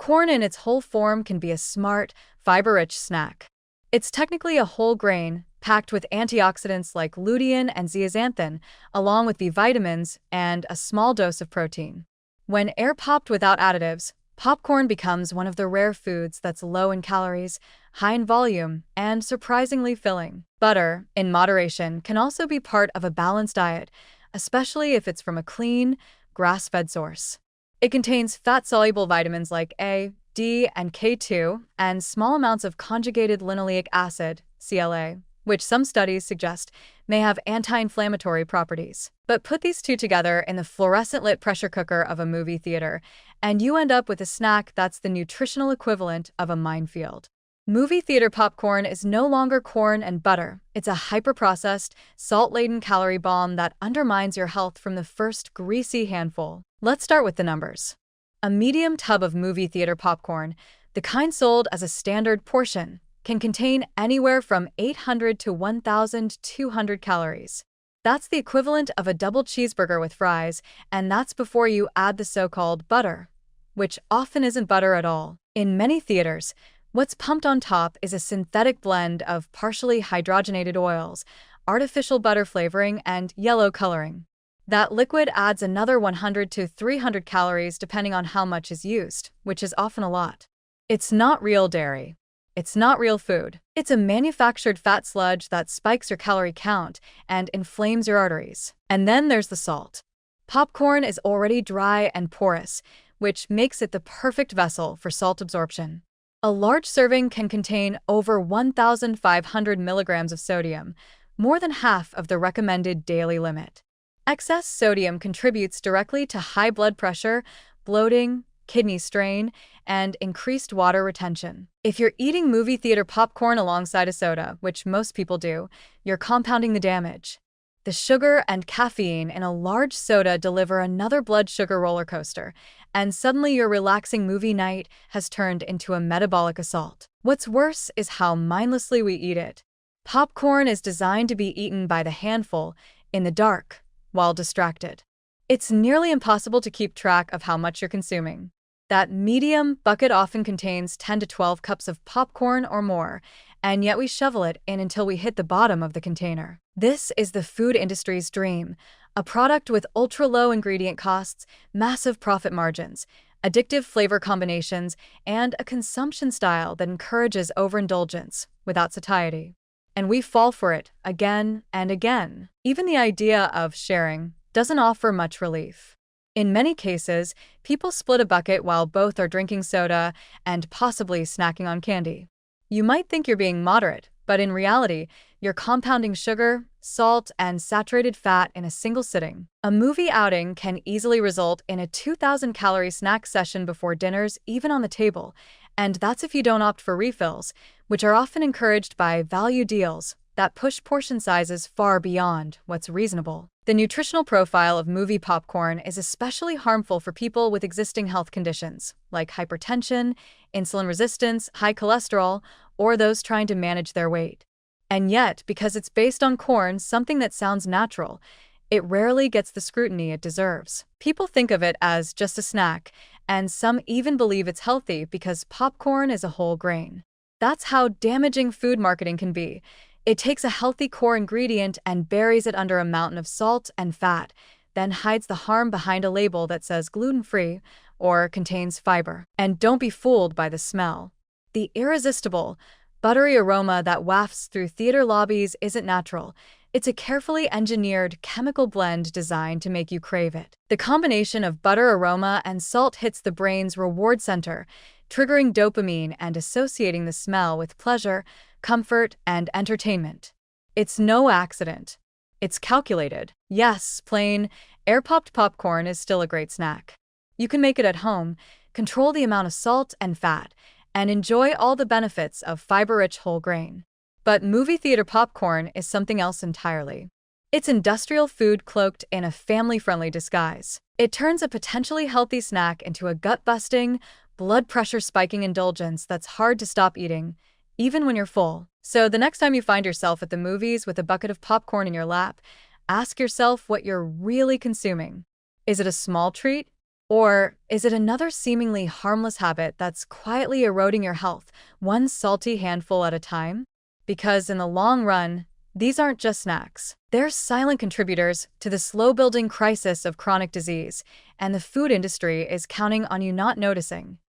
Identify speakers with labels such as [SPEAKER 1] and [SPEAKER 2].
[SPEAKER 1] Corn in its whole form can be a smart, fiber-rich snack. It's technically a whole grain, packed with antioxidants like lutein and zeaxanthin, along with B vitamins and a small dose of protein. When air-popped without additives, popcorn becomes one of the rare foods that's low in calories, high in volume, and surprisingly filling. Butter, in moderation, can also be part of a balanced diet, especially if it's from a clean, grass-fed source. It contains fat-soluble vitamins like A, D, and K2, and small amounts of conjugated linoleic acid, CLA, which some studies suggest may have anti-inflammatory properties. But put these two together in the fluorescent-lit pressure cooker of a movie theater, and you end up with a snack that's the nutritional equivalent of a minefield. Movie theater popcorn is no longer corn and butter. It's a hyper-processed, salt-laden calorie bomb that undermines your health from the first greasy handful. Let's start with the numbers. A medium tub of movie theater popcorn, the kind sold as a standard portion, can contain anywhere from 800 to 1,200 calories. That's the equivalent of a double cheeseburger with fries, and that's before you add the so-called butter, which often isn't butter at all. In many theaters, what's pumped on top is a synthetic blend of partially hydrogenated oils, artificial butter flavoring, and yellow coloring. That liquid adds another 100 to 300 calories depending on how much is used, which is often a lot. It's not real dairy. It's not real food. It's a manufactured fat sludge that spikes your calorie count and inflames your arteries. And then there's the salt. Popcorn is already dry and porous, which makes it the perfect vessel for salt absorption. A large serving can contain over 1,500 milligrams of sodium, more than half of the recommended daily limit. Excess sodium contributes directly to high blood pressure, bloating, kidney strain, and increased water retention. If you're eating movie theater popcorn alongside a soda, which most people do, you're compounding the damage. The sugar and caffeine in a large soda deliver another blood sugar roller coaster, and suddenly your relaxing movie night has turned into a metabolic assault. What's worse is how mindlessly we eat it. Popcorn is designed to be eaten by the handful, in the dark, while distracted. It's nearly impossible to keep track of how much you're consuming. That medium bucket often contains 10 to 12 cups of popcorn or more, and yet we shovel it in until we hit the bottom of the container. This is the food industry's dream, a product with ultra-low ingredient costs, massive profit margins, addictive flavor combinations, and a consumption style that encourages overindulgence without satiety. And we fall for it again and again. Even the idea of sharing doesn't offer much relief. In many cases, people split a bucket while both are drinking soda and possibly snacking on candy. You might think you're being moderate, but in reality, you're compounding sugar, salt, and saturated fat in a single sitting. A movie outing can easily result in a 2,000-calorie snack session before dinner's even on the table, and that's if you don't opt for refills, which are often encouraged by value deals that push portion sizes far beyond what's reasonable. The nutritional profile of movie popcorn is especially harmful for people with existing health conditions, like hypertension, insulin resistance, high cholesterol, or those trying to manage their weight. And yet, because it's based on corn, something that sounds natural, it rarely gets the scrutiny it deserves. People think of it as just a snack, and some even believe it's healthy because popcorn is a whole grain. That's how damaging food marketing can be. It takes a healthy core ingredient and buries it under a mountain of salt and fat, then hides the harm behind a label that says gluten-free or contains fiber. And don't be fooled by the smell. The irresistible, buttery aroma that wafts through theater lobbies isn't natural. It's a carefully engineered chemical blend designed to make you crave it. The combination of butter aroma and salt hits the brain's reward center, triggering dopamine and associating the smell with pleasure, comfort, and entertainment. It's no accident. It's calculated. Yes, plain, air-popped popcorn is still a great snack. You can make it at home, control the amount of salt and fat, and enjoy all the benefits of fiber-rich whole grain. But movie theater popcorn is something else entirely. It's industrial food cloaked in a family-friendly disguise. It turns a potentially healthy snack into a gut-busting, blood pressure-spiking indulgence that's hard to stop eating, even when you're full. So the next time you find yourself at the movies with a bucket of popcorn in your lap, ask yourself what you're really consuming. Is it a small treat Or is it another seemingly harmless habit that's quietly eroding your health, one salty handful at a time? Because in the long run, these aren't just snacks. They're silent contributors to the slow-building crisis of chronic disease, and the food industry is counting on you not noticing.